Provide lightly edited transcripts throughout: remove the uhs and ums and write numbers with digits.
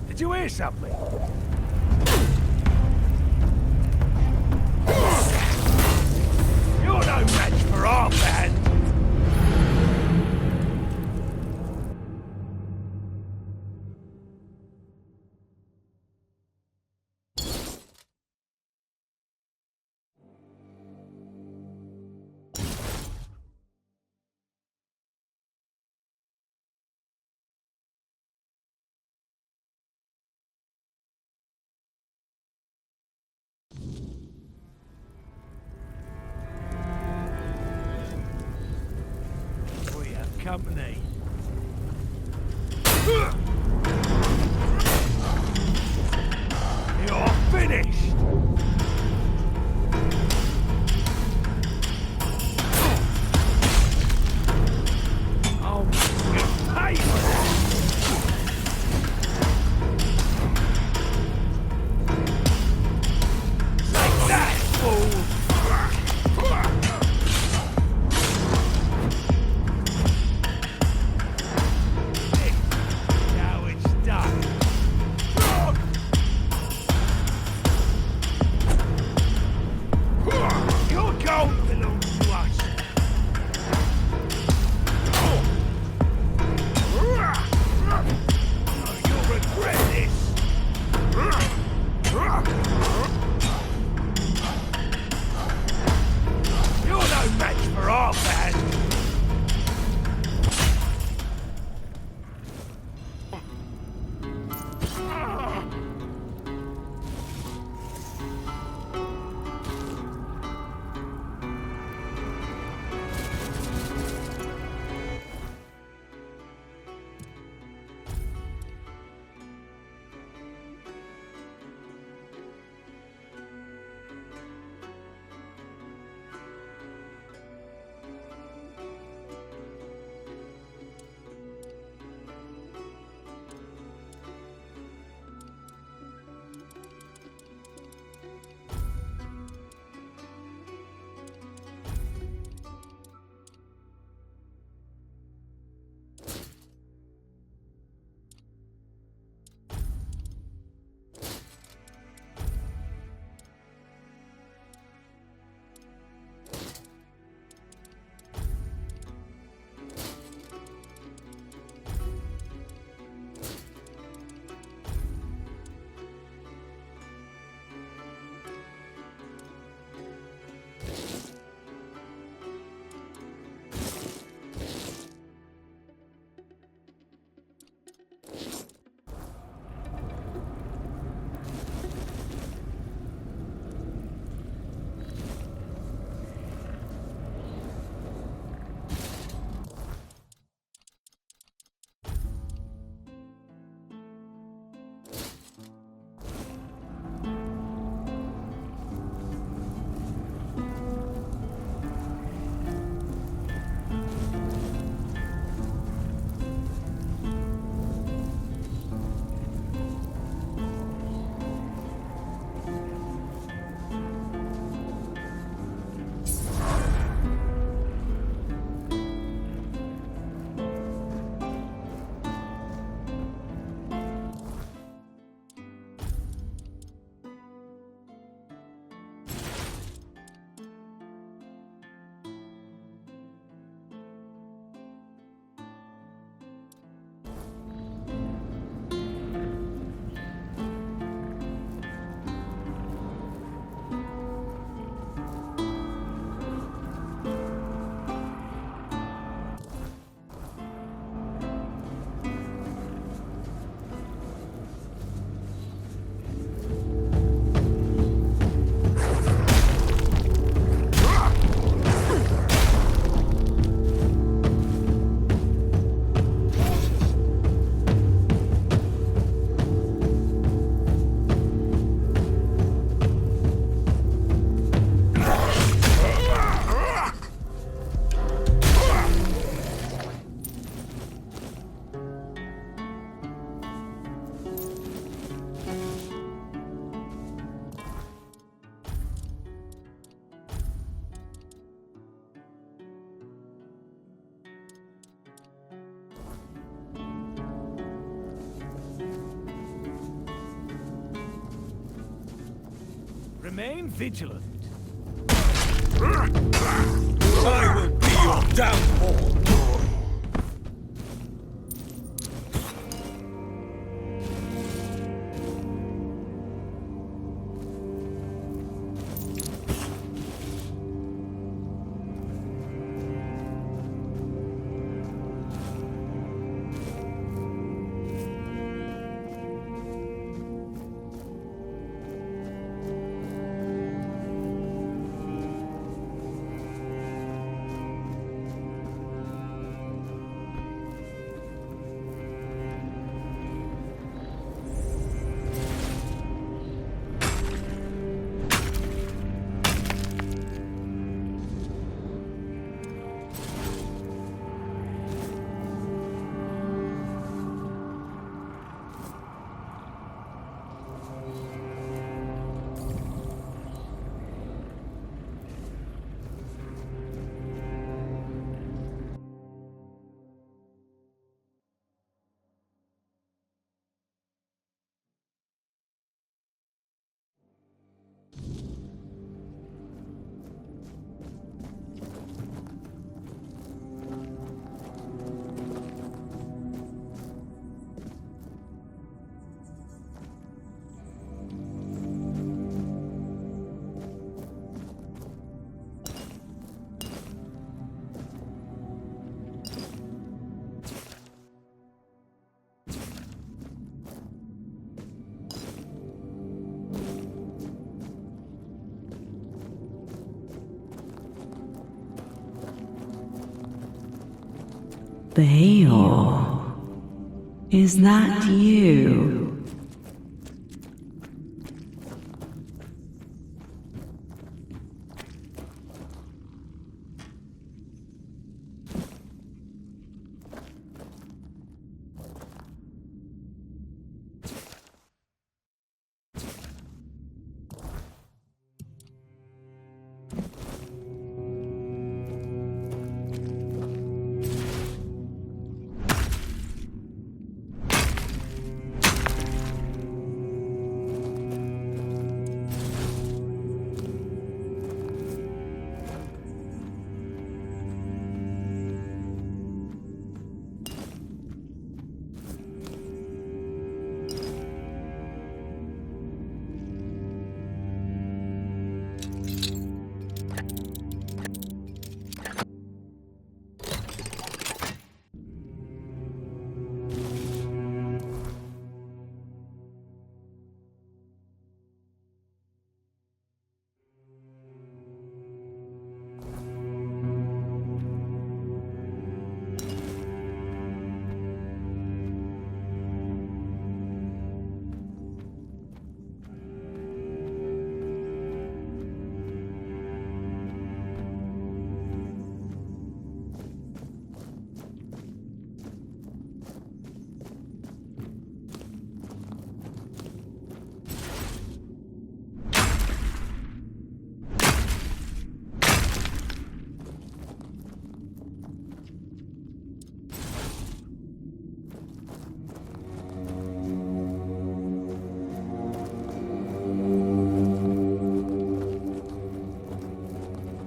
Did you hear something? You're no match for our band. We have company. You're finished! Oh, you pay for that! Take that, fool! Now it's done. Your gold belongs to us. You'll regret this. You're no match for our band. Remain vigilant. I will be your downfall. Bayor, is that you?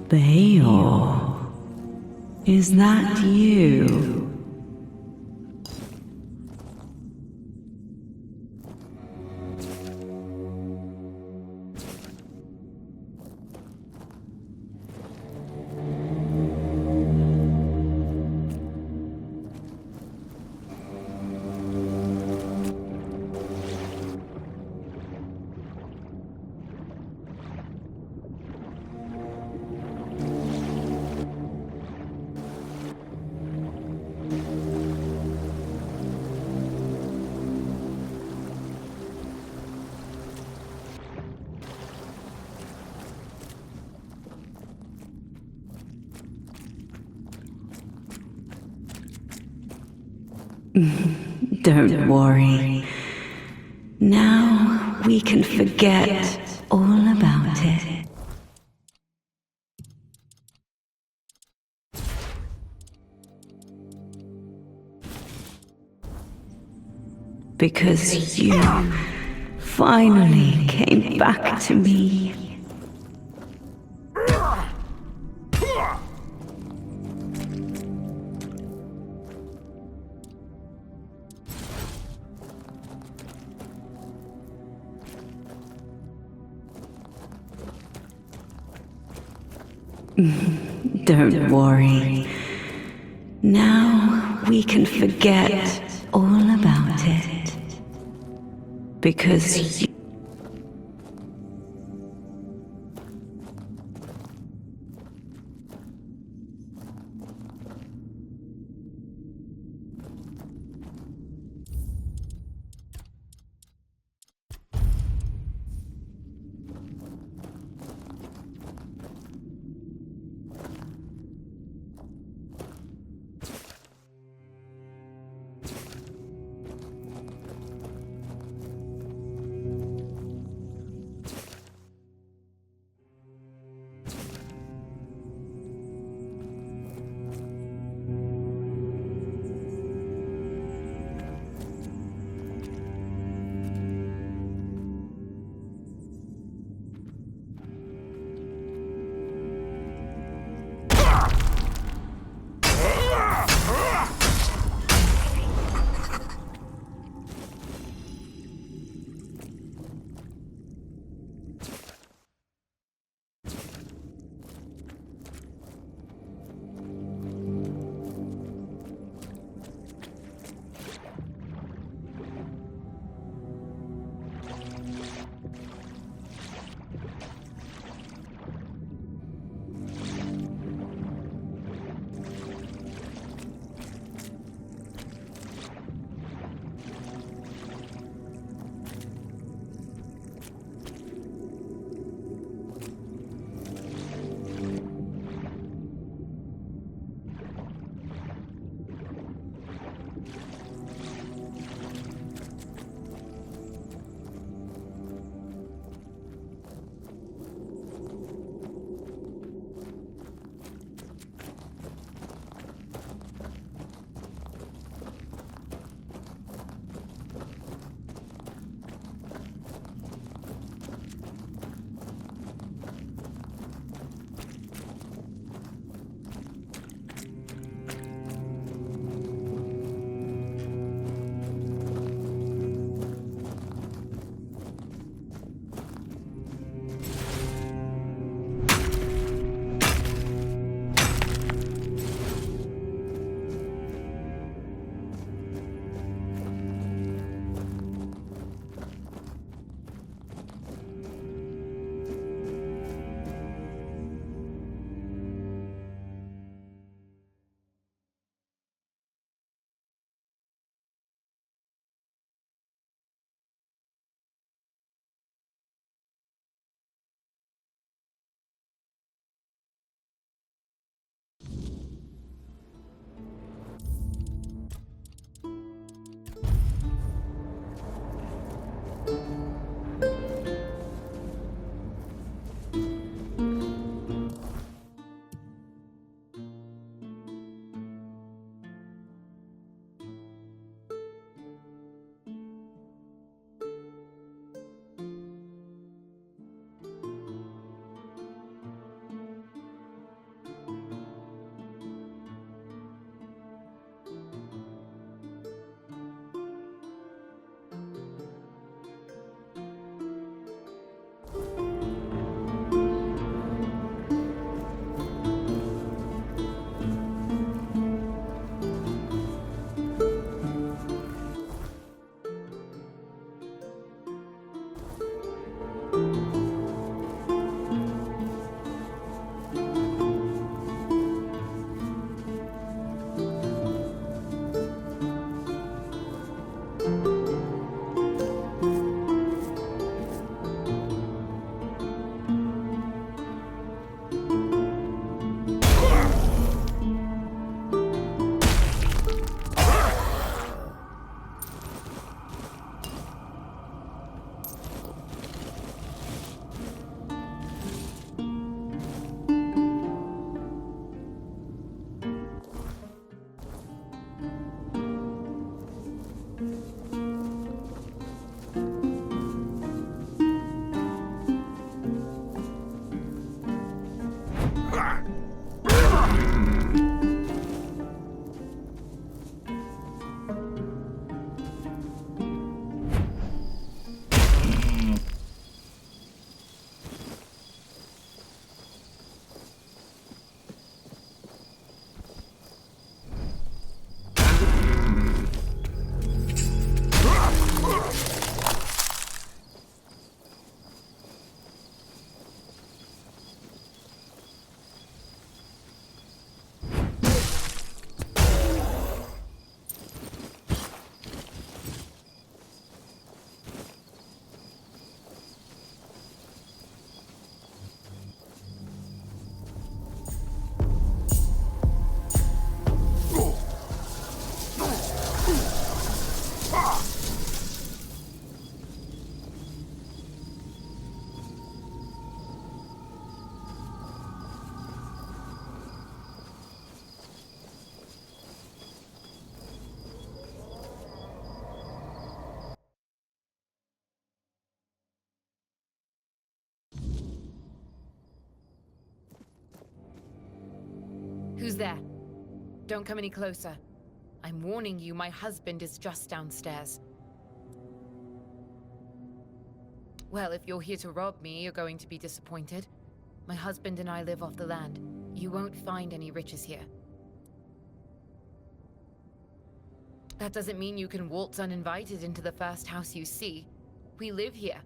Bayor, is that you? Don't worry. Now we can forget all about it. Because you finally came back to me. Don't worry. Now we can forget all about it. Because you Who's there? Don't come any closer. I'm warning you, my husband is just downstairs. Well, if you're here to rob me, you're going to be disappointed. My husband and I live off the land. You won't find any riches here. That doesn't mean you can waltz uninvited into the first house you see. We live here.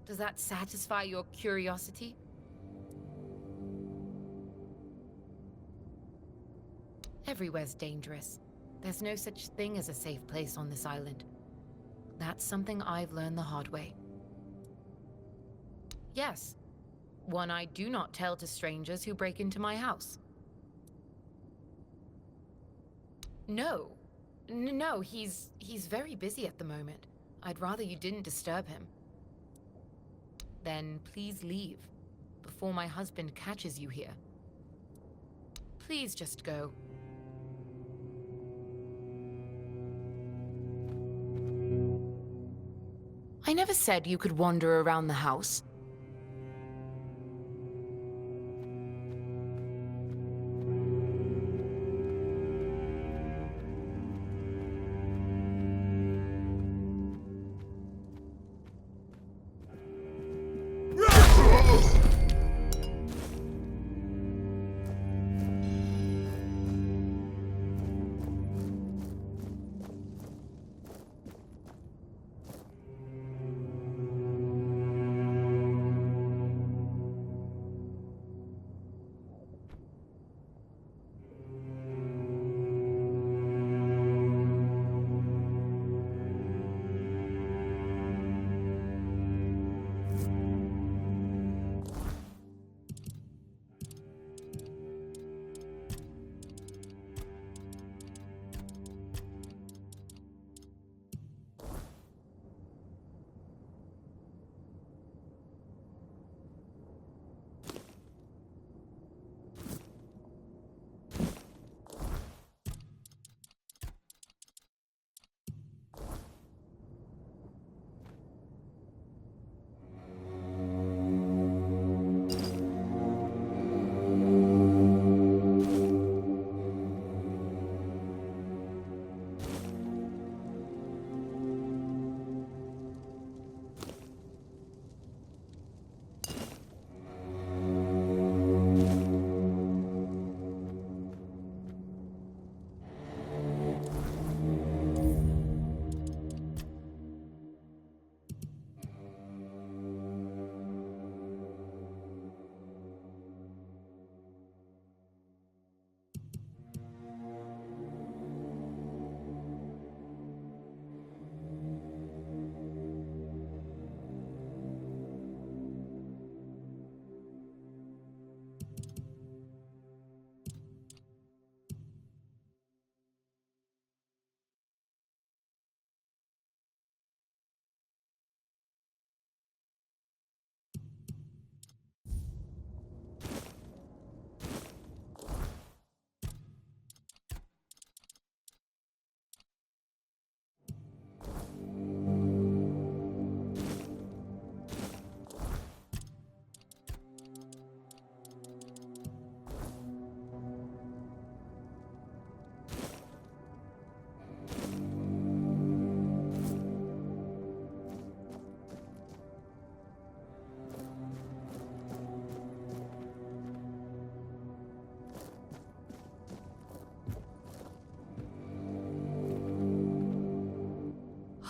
Does that satisfy your curiosity? Everywhere's dangerous. There's no such thing as a safe place on this island. That's something I've learned the hard way. Yes, one I do not tell to strangers who break into my house. No. No, he's very busy at the moment. I'd rather you didn't disturb him. Then please leave, before my husband catches you here. Please just go. I never said you could wander around the house.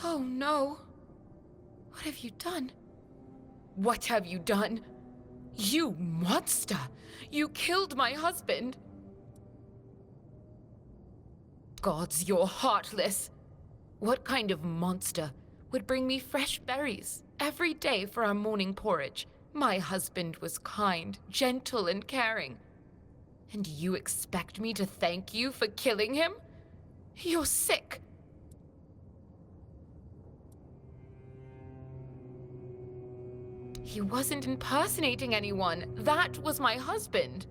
Oh no. What have you done? What have you done? You monster! You killed my husband! Gods, you're heartless! What kind of monster would bring me fresh berries every day for our morning porridge? My husband was kind, gentle, and caring. And you expect me to thank you for killing him? You're sick! He wasn't impersonating anyone. That was my husband.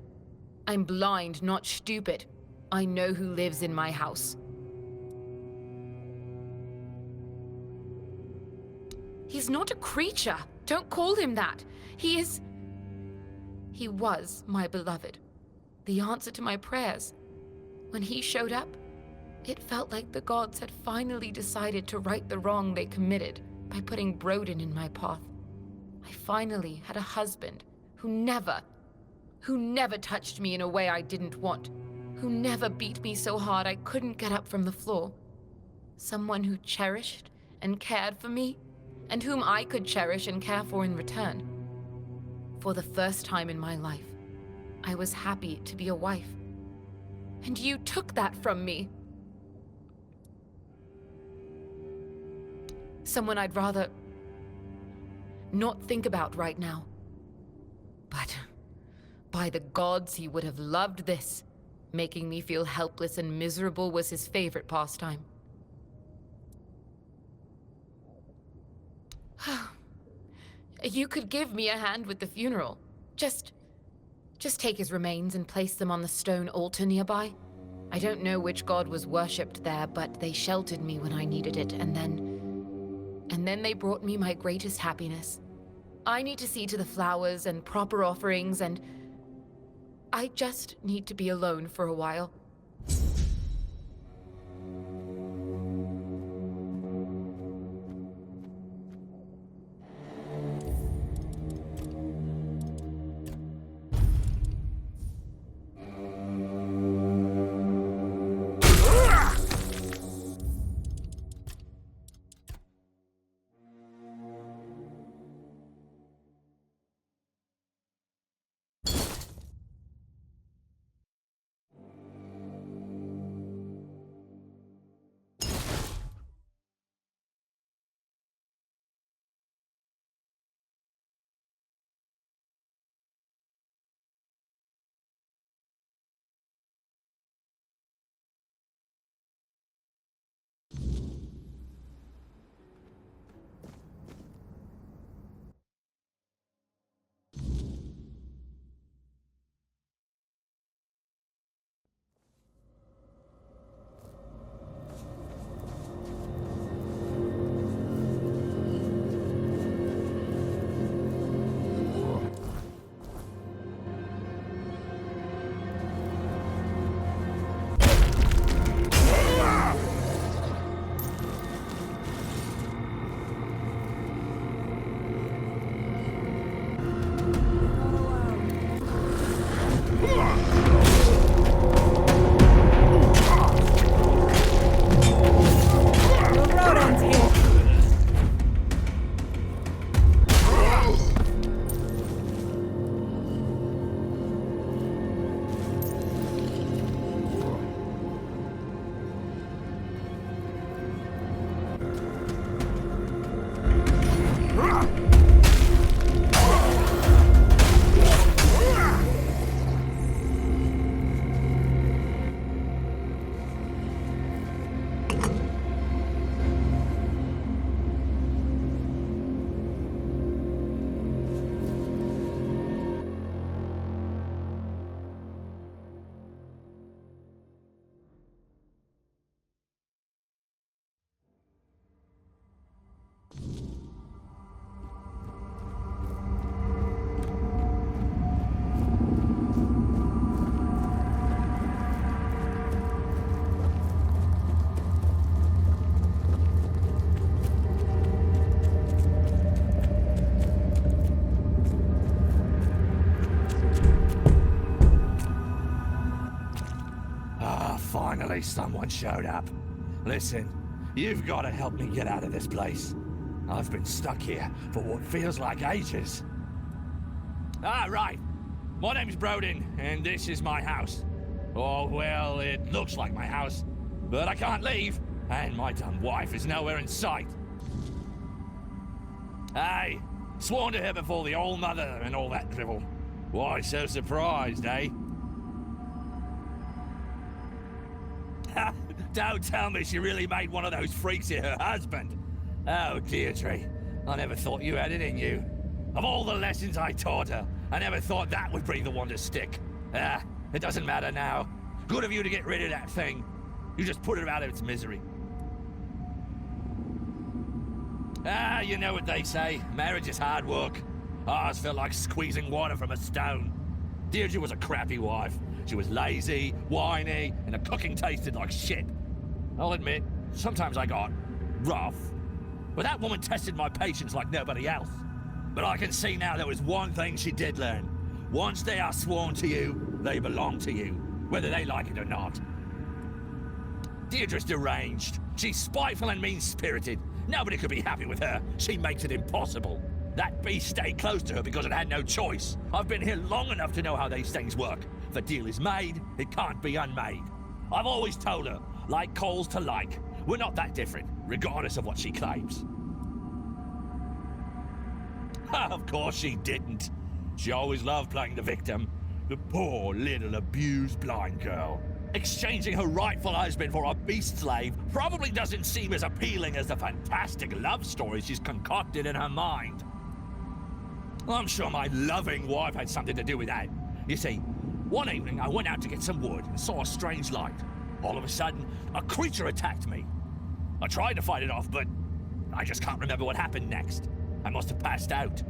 I'm blind, not stupid. I know who lives in my house. He's not a creature. Don't call him that. He was my beloved. The answer to my prayers. When he showed up, it felt like the gods had finally decided to right the wrong they committed by putting Broden in my path. I finally had a husband who never touched me in a way I didn't want, who never beat me so hard I couldn't get up from the floor. Someone who cherished and cared for me, and whom I could cherish and care for in return. For the first time in my life, I was happy to be a wife. And you took that from me. Someone I'd rather not think about right now. But by the gods, he would have loved this. Making me feel helpless and miserable was his favorite pastime. You could give me a hand with the funeral. Just take his remains and place them on the stone altar nearby. I don't know which god was worshipped there, but they sheltered me when I needed it, and then they brought me my greatest happiness. I need to see to the flowers and proper offerings, and I just need to be alone for a while. Finally, someone showed up. Listen, you've got to help me get out of this place. I've been stuck here for what feels like ages. Ah, right. My name's Broden, and this is my house. Oh, well, it looks like my house, but I can't leave, and my dumb wife is nowhere in sight. Hey, sworn to her before the old mother and all that drivel. Why so surprised, eh? Don't tell me she really made one of those freaks here her husband. Oh, Deirdre, I never thought you had it in you. Of all the lessons I taught her, I never thought that would be the one to stick. Ah, it doesn't matter now. Good of you to get rid of that thing. You just put it out of its misery. Ah, you know what they say. Marriage is hard work. Ours felt like squeezing water from a stone. Deirdre was a crappy wife. She was lazy, whiny, and her cooking tasted like shit. I'll admit, sometimes I got rough. But that woman tested my patience like nobody else. But I can see now there was one thing she did learn. Once they are sworn to you, they belong to you, whether they like it or not. Deirdre's deranged. She's spiteful and mean-spirited. Nobody could be happy with her. She makes it impossible. That beast stayed close to her because it had no choice. I've been here long enough to know how these things work. If a deal is made, it can't be unmade. I've always told her, like calls to like. We're not that different, regardless of what she claims. Of course she didn't. She always loved playing the victim. The poor little abused blind girl. Exchanging her rightful husband for a beast slave probably doesn't seem as appealing as the fantastic love story she's concocted in her mind. I'm sure my loving wife had something to do with that. You see, one evening I went out to get some wood and saw a strange light. All of a sudden, a creature attacked me. I tried to fight it off, but I just can't remember what happened next. I must have passed out.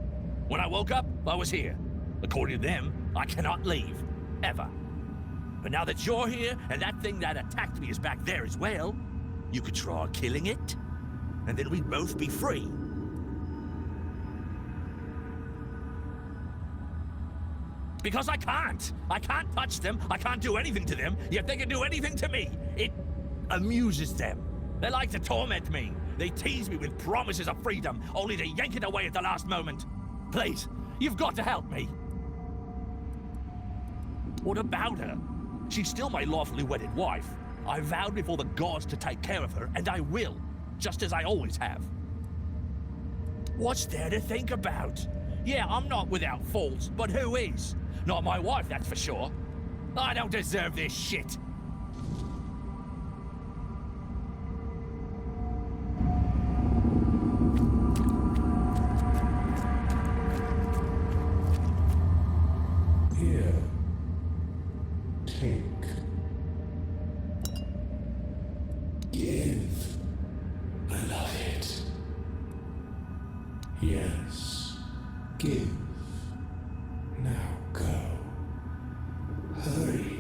When I woke up, I was here. According to them, I cannot leave. Ever. But now that you're here, and that thing that attacked me is back there as well, you could try killing it, and then we'd both be free. Because I can't. I can't touch them, I can't do anything to them, yet they can do anything to me. It amuses them. They like to torment me. They tease me with promises of freedom, only to yank it away at the last moment. Please, you've got to help me. What about her? She's still my lawfully wedded wife. I vowed before the gods to take care of her, and I will, just as I always have. What's there to think about? Yeah, I'm not without faults, but who is? Not my wife, that's for sure. I don't deserve this shit. Here. Take. Give. I love it. Yes. Give. Now go. Hurry.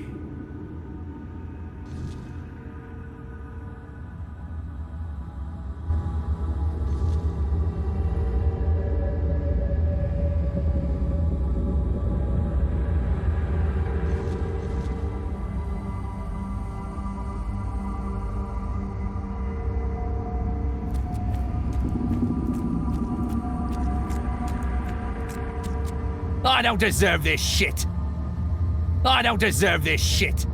I don't deserve this shit. I don't deserve this shit.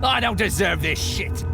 I don't deserve this shit.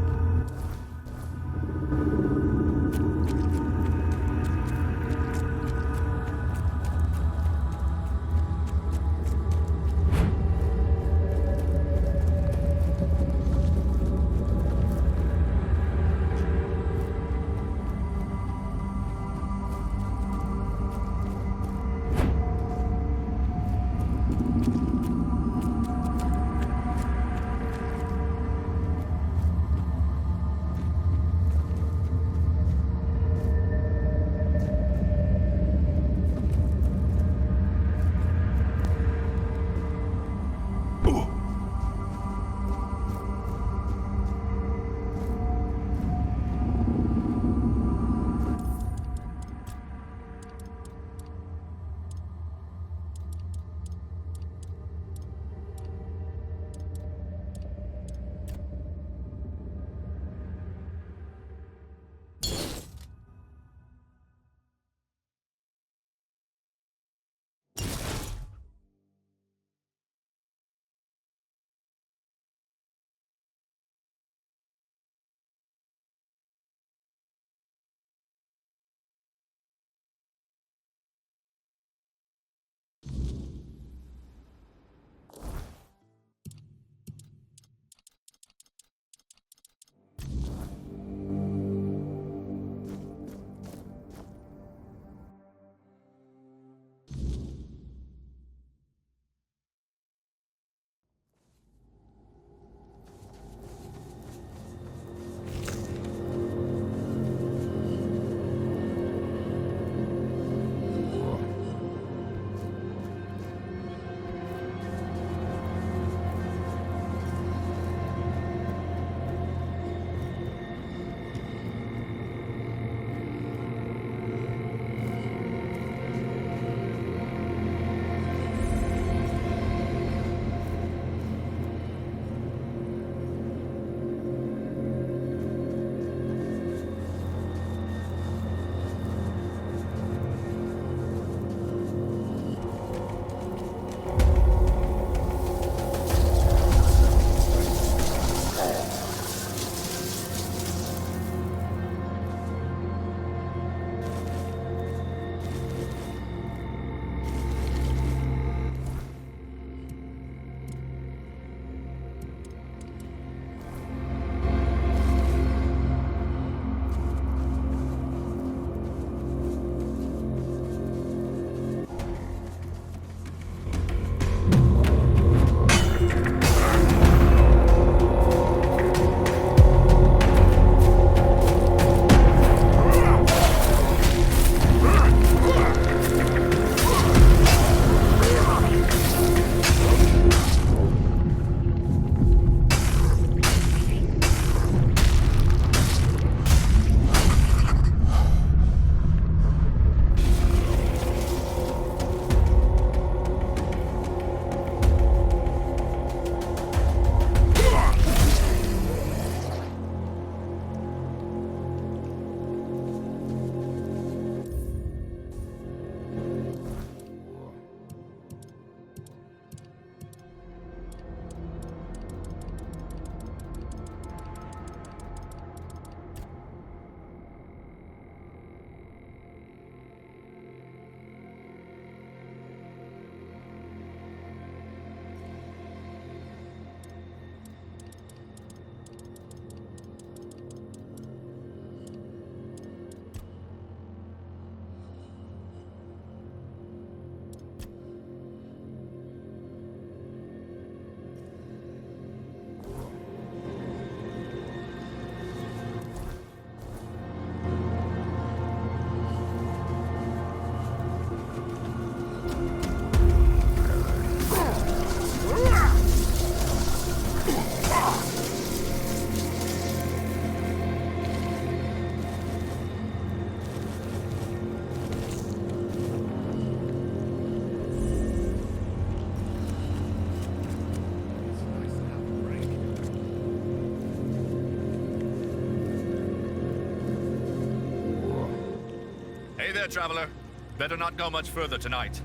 traveler. Better not go much further tonight.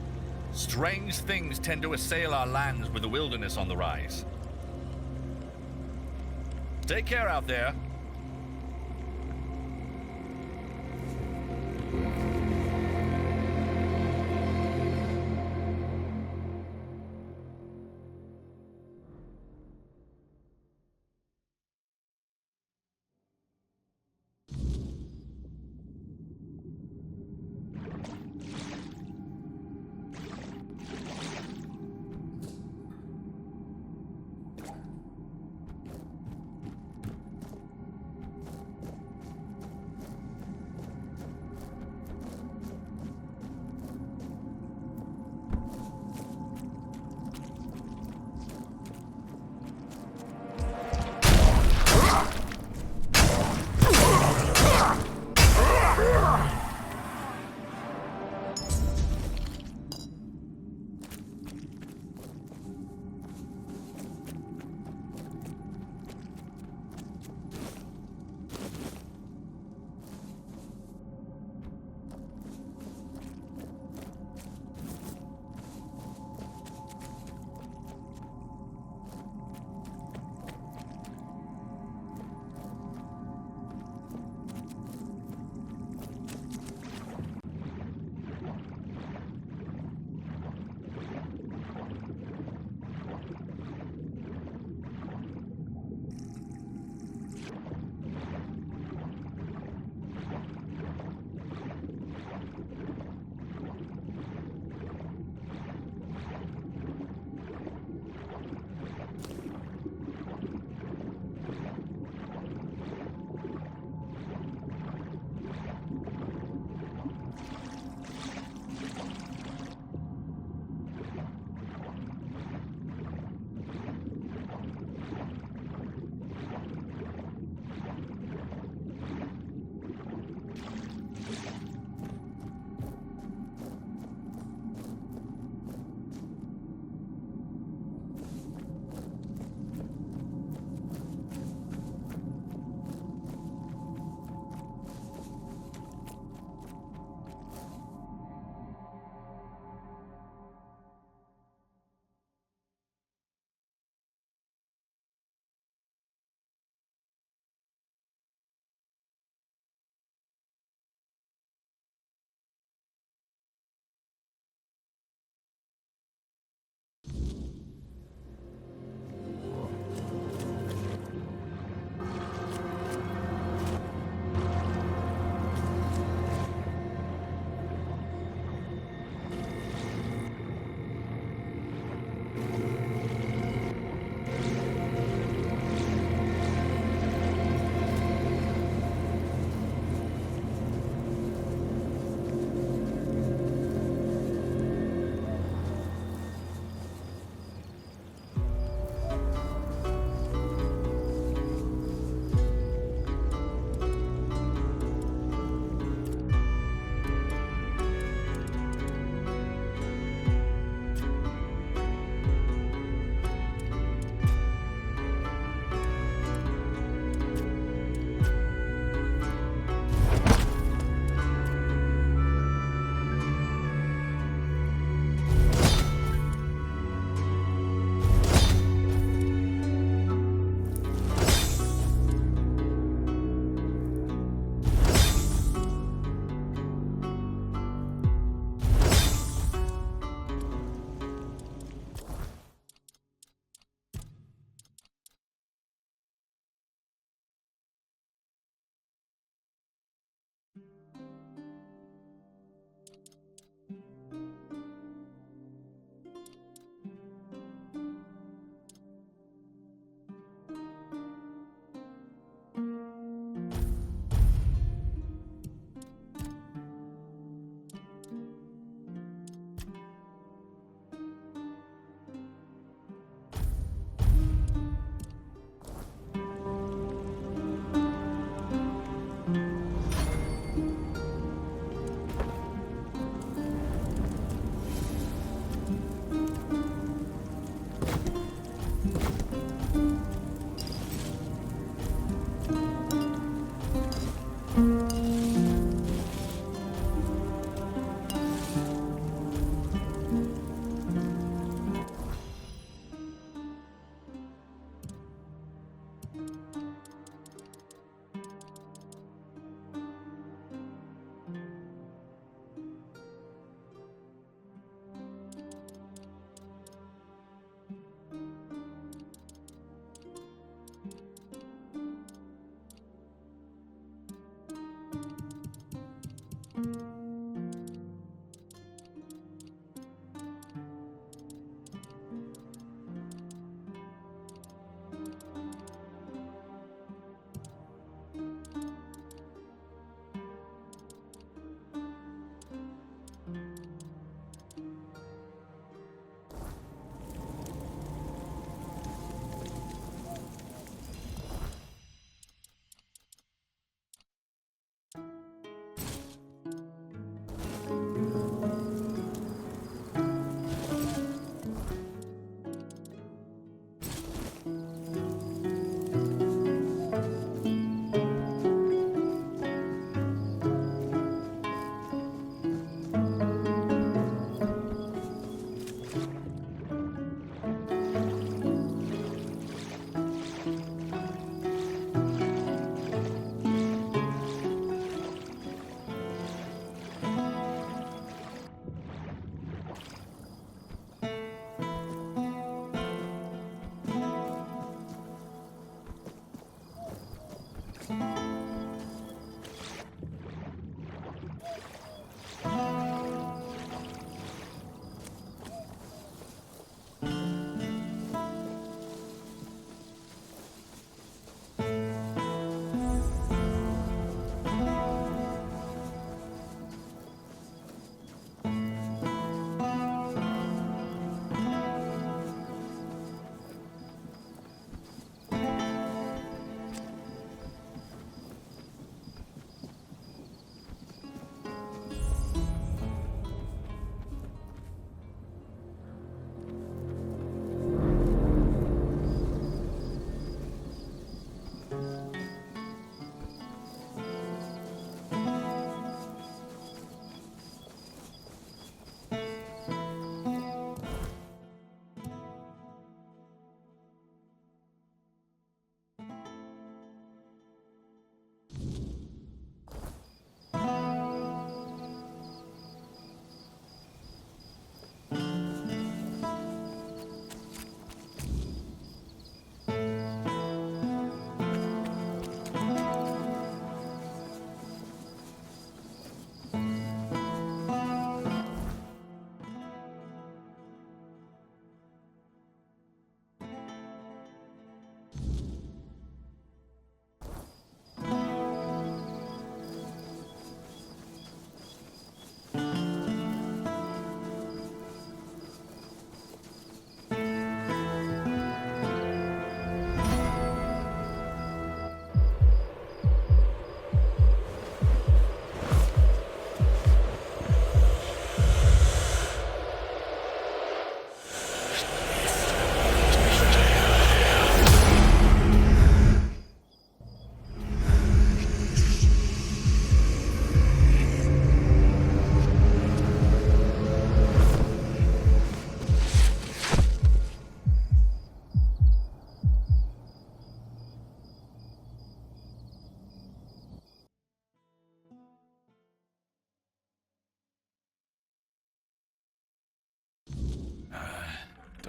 Strange things tend to assail our lands with the wilderness on the rise. Take care out there.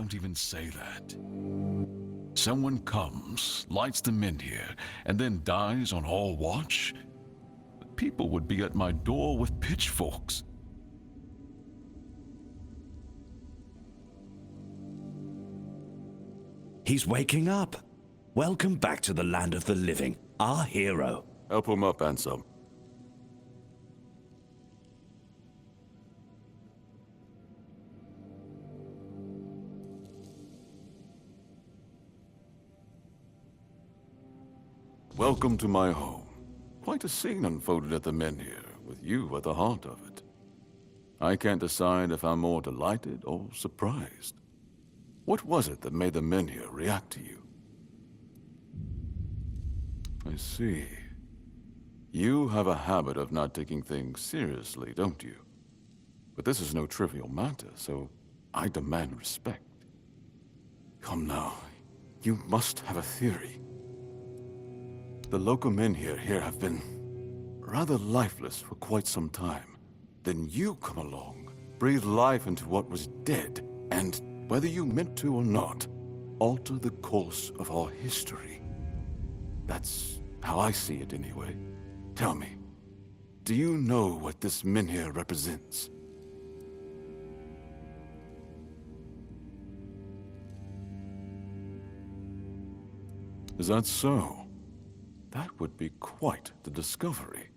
don't even say that. Someone comes, lights them in here, and then dies on all watch? People would be at my door with pitchforks. He's waking up. Welcome back to the land of the living, our hero. Help him up, Ansem. Welcome to my home. Quite a scene unfolded at the Menhir, with you at the heart of it. I can't decide if I'm more delighted or surprised. What was it that made the Menhir react to you? I see. You have a habit of not taking things seriously, don't you? But this is no trivial matter, so I demand respect. Come now, you must have a theory. The local Menhir here have been rather lifeless for quite some time. Then you come along, breathe life into what was dead, and, whether you meant to or not, alter the course of our history. That's how I see it anyway. Tell me, do you know what this Menhir represents? Is that so? That would be quite the discovery.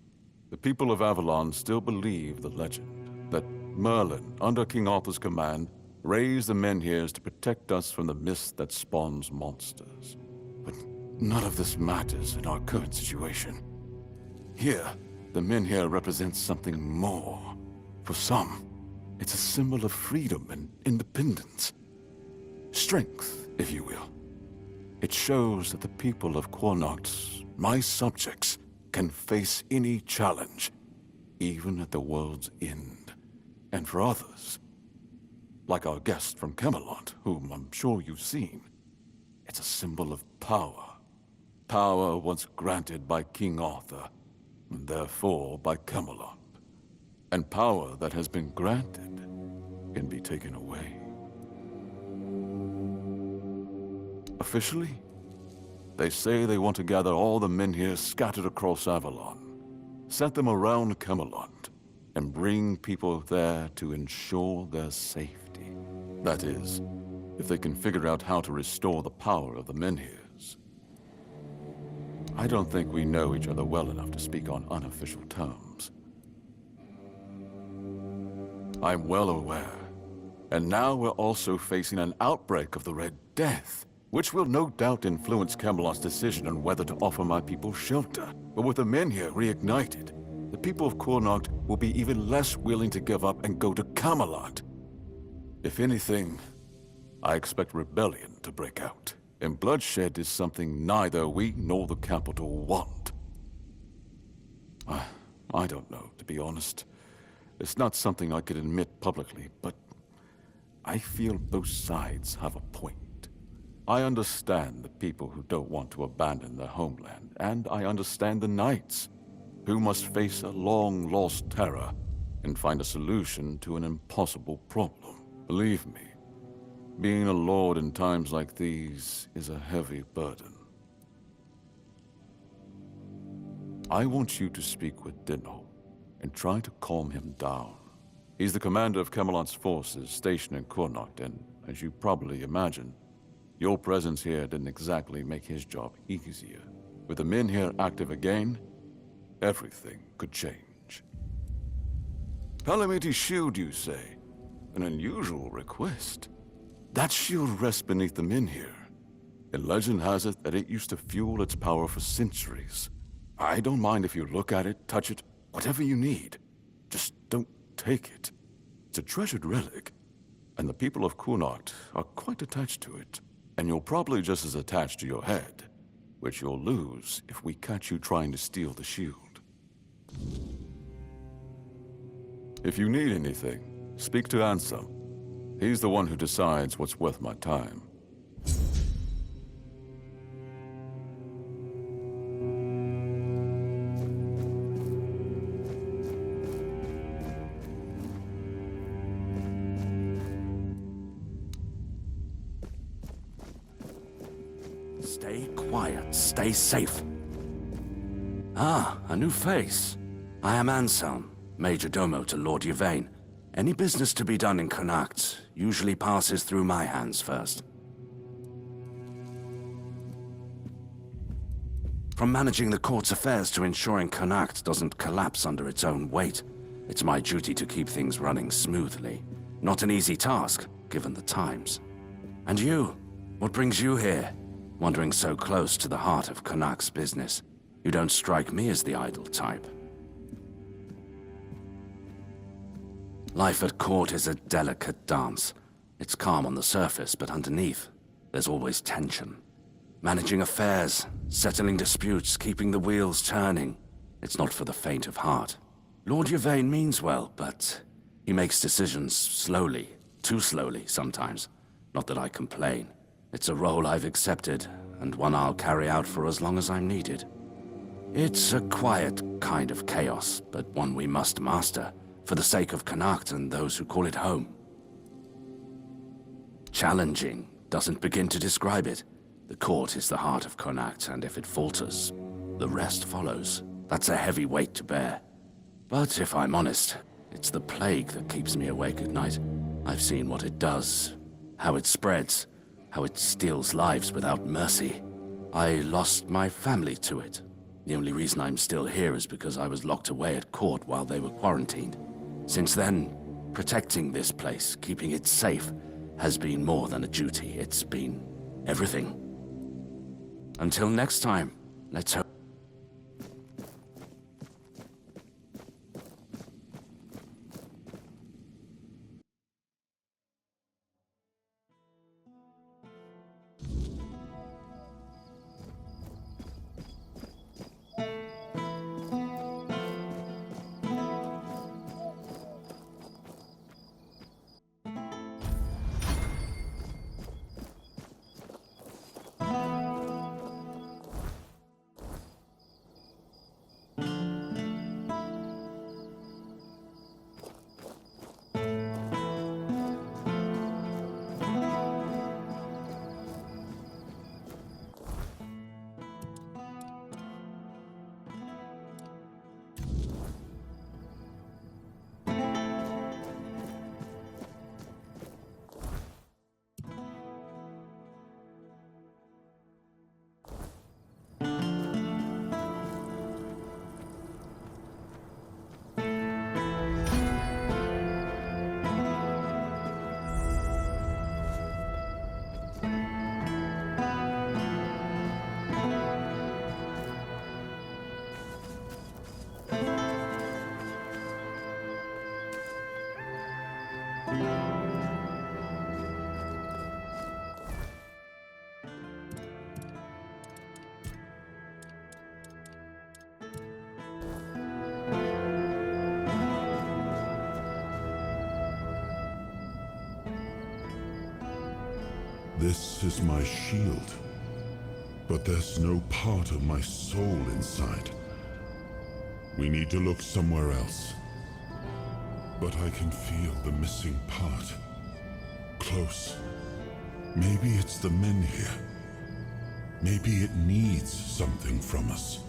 The people of Avalon still believe the legend, that Merlin, under King Arthur's command, raised the Menhirs to protect us from the mist that spawns monsters. But none of this matters in our current situation. Here, the Menhir represents something more. For some, it's a symbol of freedom and independence. Strength, if you will. It shows that the people of Quornoct, my subjects, can face any challenge, even at the world's end. And for others, like our guest from Camelot, whom I'm sure you've seen, it's a symbol of power. Power once granted by King Arthur, and therefore by Camelot. And power that has been granted can be taken away. Officially, they say they want to gather all the Menhir scattered across Avalon, set them around Camelot, and bring people there to ensure their safety. That is, if they can figure out how to restore the power of the Menhirs. I don't think we know each other well enough to speak on unofficial terms. I'm well aware. And now we're also facing an outbreak of the Red Death, which will no doubt influence Camelot's decision on whether to offer my people shelter. But with the Menhir reignited, the people of Quornoct will be even less willing to give up and go to Camelot. If anything, I expect rebellion to break out. And bloodshed is something neither we nor the capital want. I don't know, to be honest. It's not something I could admit publicly, but I feel both sides have a point. I understand the people who don't want to abandon their homeland, and I understand the knights, who must face a long-lost terror and find a solution to an impossible problem. Believe me, being a lord in times like these is a heavy burden. I want you to speak with Dinno and try to calm him down. He's the commander of Camelot's forces stationed in Quornoct, and as you probably imagine, your presence here didn't exactly make his job easier. With the Menhir active again, everything could change. Calamity Shield, you say? An unusual request. That shield rests beneath the Menhir, and legend has it that it used to fuel its power for centuries. I don't mind if you look at it, touch it, whatever you need. Just don't take it. It's a treasured relic, and the people of Quornoct are quite attached to it. And you're probably just as attached to your head, which you'll lose if we catch you trying to steal the shield. If you need anything, speak to Ansem. He's the one who decides what's worth my time. Stay quiet, stay safe. Ah, a new face. I am Anselm, Major Domo to Lord Yvain. Any business to be done in Connacht usually passes through my hands first. From managing the court's affairs to ensuring Connacht doesn't collapse under its own weight, it's my duty to keep things running smoothly. Not an easy task, given the times. And you? What brings you here? Wandering so close to the heart of Connacht's business. You don't strike me as the idle type. Life at court is a delicate dance. It's calm on the surface, but underneath, there's always tension. Managing affairs, settling disputes, keeping the wheels turning. It's not for the faint of heart. Lord Yvain means well, but he makes decisions slowly, too slowly sometimes. Not that I complain. It's a role I've accepted, and one I'll carry out for as long as I'm needed. It's a quiet kind of chaos, but one we must master, for the sake of Connacht and those who call it home. Challenging doesn't begin to describe it. The court is the heart of Connacht, and if it falters, the rest follows. That's a heavy weight to bear. But if I'm honest, it's the plague that keeps me awake at night. I've seen what it does, how it spreads, how it steals lives without mercy. I lost my family to it. The only reason I'm still here is because I was locked away at court while they were quarantined. Since then, protecting this place, keeping it safe, has been more than a duty. It's been everything. Until next time, let's hope. This is my shield, but there's no part of my soul inside. We need to look somewhere else. But I can feel the missing part. Close. Maybe it's the men here. Maybe it needs something from us.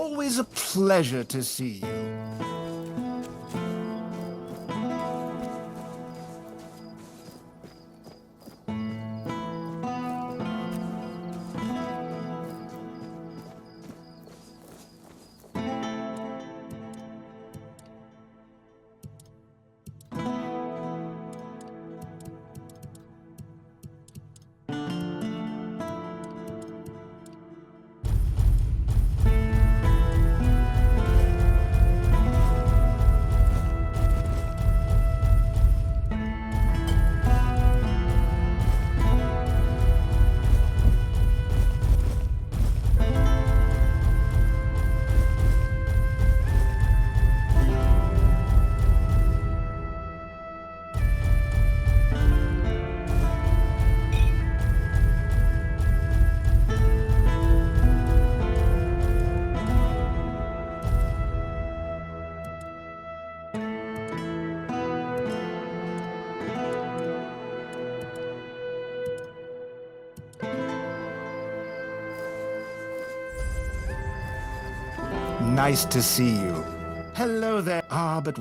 Always a pleasure to see you. Nice to see you. Hello there. Ah, but...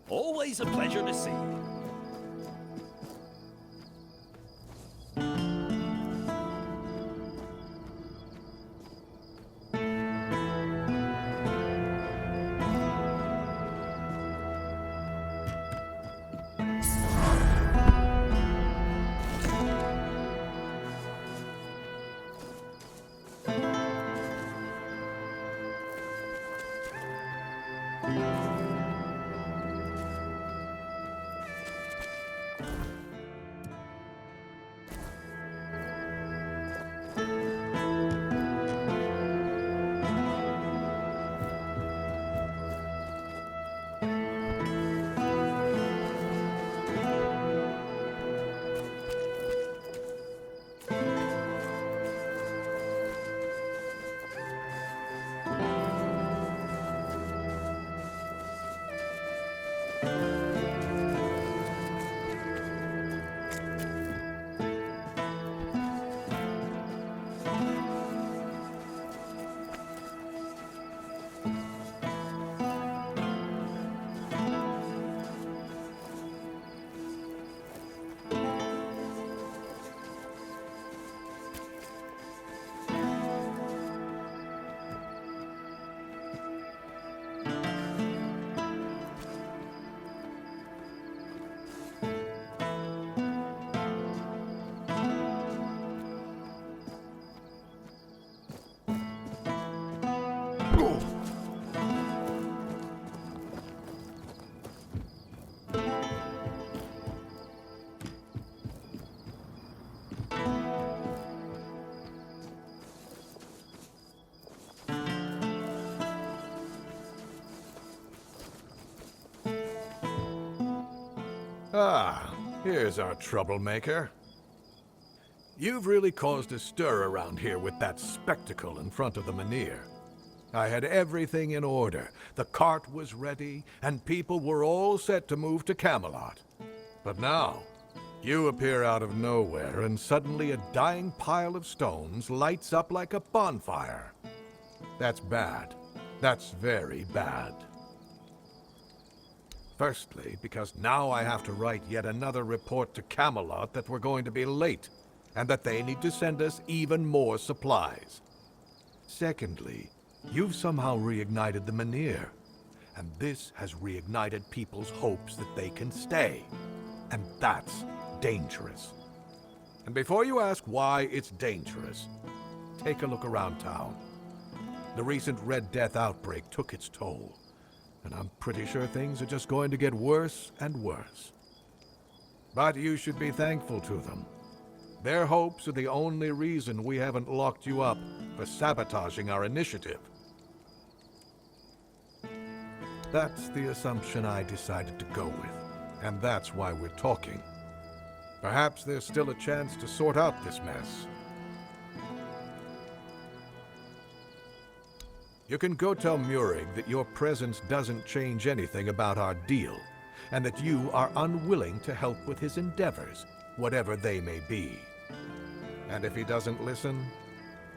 Always a pleasure to see you. Ah, here's our troublemaker. You've really caused a stir around here with that spectacle in front of the Menhir. I had everything in order. The cart was ready, and people were all set to move to Camelot. But now, you appear out of nowhere, and suddenly a dying pile of stones lights up like a bonfire. That's bad. That's very bad. Firstly, because now I have to write yet another report to Camelot that we're going to be late, and that they need to send us even more supplies. Secondly, you've somehow reignited the Menhir, and this has reignited people's hopes that they can stay. And that's dangerous. And before you ask why it's dangerous, take a look around town. The recent Red Death outbreak took its toll, and I'm pretty sure things are just going to get worse and worse. But you should be thankful to them. Their hopes are the only reason we haven't locked you up for sabotaging our initiative. That's the assumption I decided to go with, and that's why we're talking. Perhaps there's still a chance to sort out this mess. You can go tell Murig that your presence doesn't change anything about our deal, and that you are unwilling to help with his endeavors, whatever they may be. And if he doesn't listen,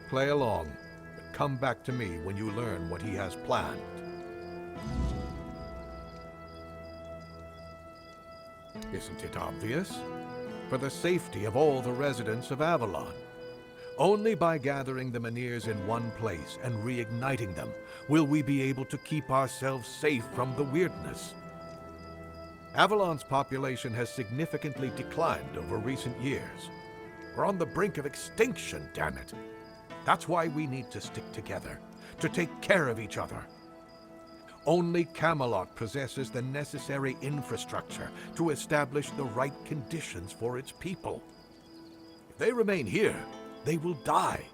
play along, but come back to me when you learn what he has planned. Isn't it obvious? For the safety of all the residents of Avalon. Only by gathering the Menhirs in one place and reigniting them will we be able to keep ourselves safe from the weirdness. Avalon's population has significantly declined over recent years. We're on the brink of extinction, damn it. That's why we need to stick together, to take care of each other. Only Camelot possesses the necessary infrastructure to establish the right conditions for its people. If they remain here, they will die,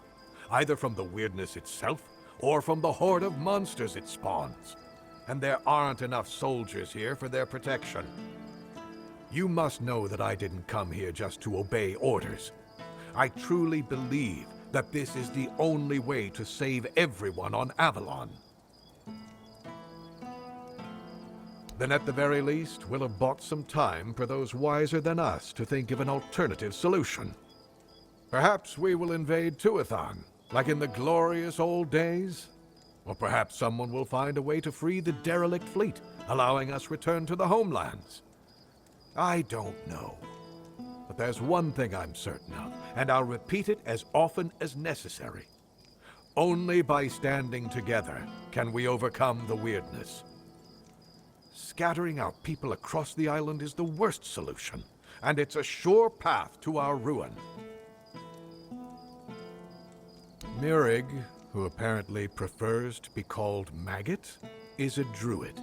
either from the weirdness itself or from the horde of monsters it spawns. And there aren't enough soldiers here for their protection. You must know that I didn't come here just to obey orders. I truly believe that this is the only way to save everyone on Avalon. Then at the very least, we'll have bought some time for those wiser than us to think of an alternative solution. Perhaps we will invade Tuathan, like in the glorious old days. Or perhaps someone will find a way to free the derelict fleet, allowing us return to the homelands. I don't know. But there's one thing I'm certain of, and I'll repeat it as often as necessary. Only by standing together can we overcome the weirdness. Scattering our people across the island is the worst solution, and it's a sure path to our ruin. Murig, who apparently prefers to be called Maggot, is a druid,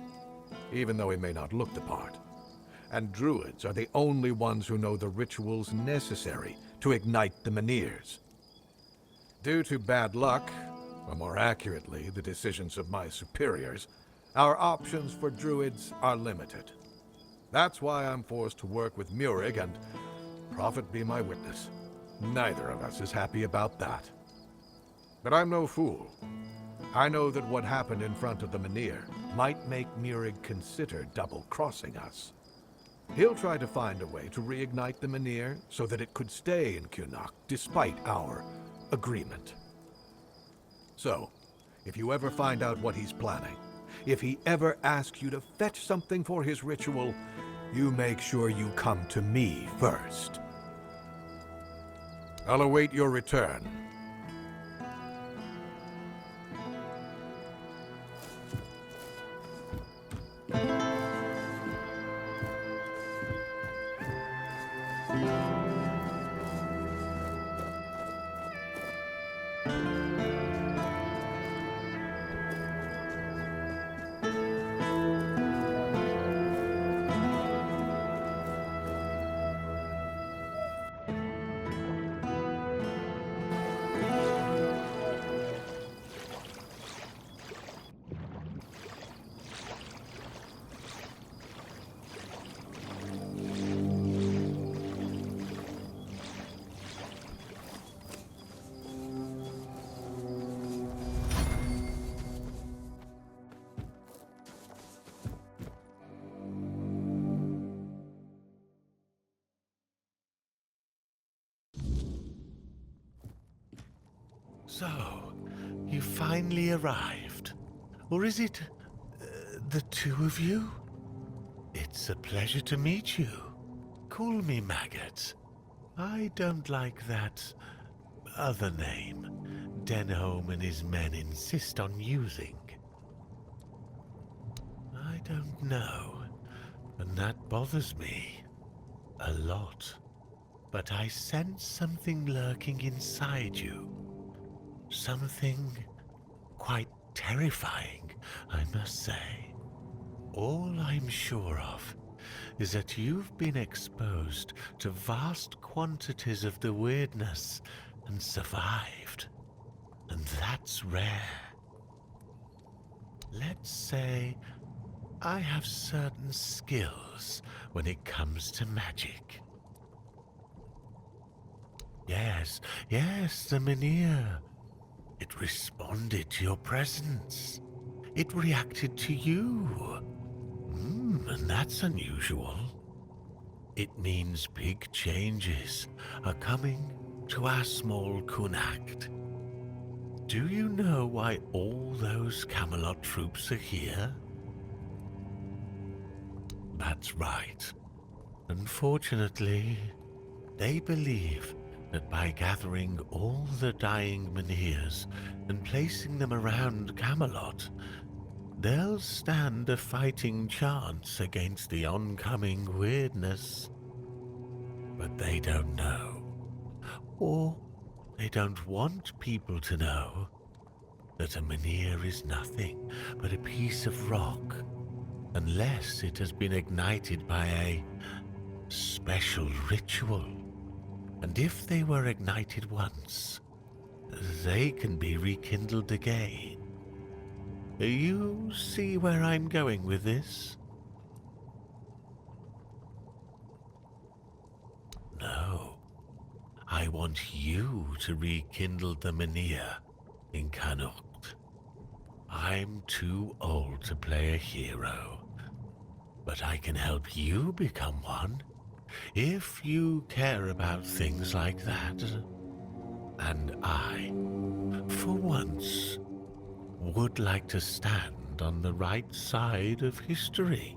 even though he may not look the part. And druids are the only ones who know the rituals necessary to ignite the Menhirs. Due to bad luck, or more accurately, the decisions of my superiors, our options for druids are limited. That's why I'm forced to work with Murig, and prophet be my witness, neither of us is happy about that. But I'm no fool. I know that what happened in front of the Menhir might make Murig consider double-crossing us. He'll try to find a way to reignite the Menhir so that it could stay in Kunok despite our agreement. So, if you ever find out what he's planning, if he ever asks you to fetch something for his ritual, you make sure you come to me first. I'll await your return. So, you finally arrived. Or is it the two of you? It's a pleasure to meet you. Call me Maggot. I don't like that other name Denholm and his men insist on using. I don't know, and that bothers me a lot. But I sense something lurking inside you. Something quite terrifying, I must say. All I'm sure of is that you've been exposed to vast quantities of the weirdness and survived. And that's rare. Let's say I have certain skills when it comes to magic. Yes, the Mynheer. It responded to your presence. It reacted to you. And that's unusual. It means big changes are coming to our small Connacht. Do you know why all those Camelot troops are here? That's right. Unfortunately, they believe that by gathering all the dying Mynheers and placing them around Camelot, they'll stand a fighting chance against the oncoming weirdness. But they don't know, or they don't want people to know, that a Mynheer is nothing but a piece of rock, unless it has been ignited by a special ritual. And if they were ignited once, they can be rekindled again. You see where I'm going with this? No. I want you to rekindle the Mynheer in Connacht. I'm too old to play a hero, but I can help you become one if you care about things like that. And I, for once, would like to stand on the right side of history.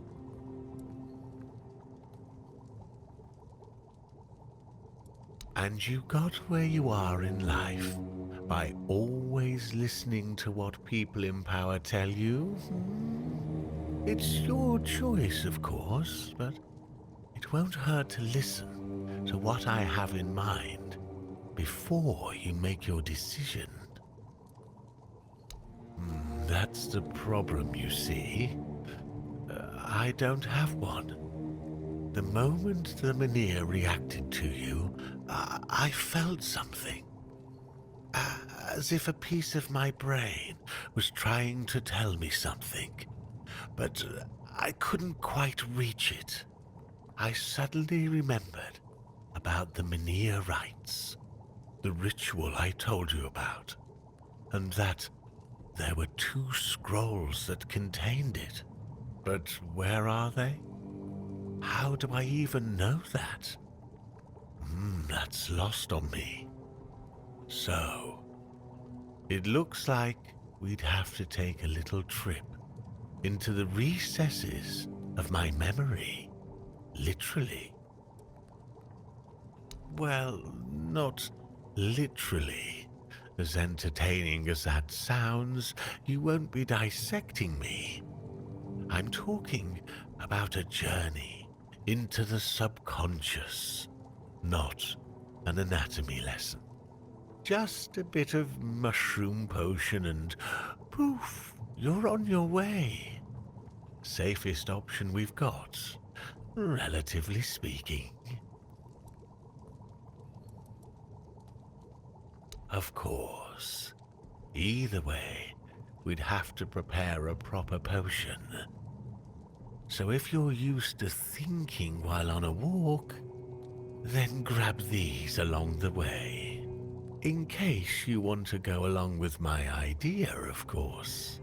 And you got where you are in life by always listening to what people in power tell you? It's your choice, of course, but it won't hurt to listen to what I have in mind before you make your decision. That's the problem, you see. I don't have one. The moment the Mynheer reacted to you, I felt something. As if a piece of my brain was trying to tell me something, but I couldn't quite reach it. I suddenly remembered about the Mynheer rites, the ritual I told you about, and that there were 2 scrolls that contained it. But where are they? How do I even know that? That's lost on me. So, it looks like we'd have to take a little trip into the recesses of my memory, literally. Well, not literally. As entertaining as that sounds, you won't be dissecting me. I'm talking about a journey into the subconscious, not an anatomy lesson. Just a bit of mushroom potion and poof, you're on your way. Safest option we've got, relatively speaking. Of course, either way, we'd have to prepare a proper potion. So if you're used to thinking while on a walk, then grab these along the way. In case you want to go along with my idea, of course.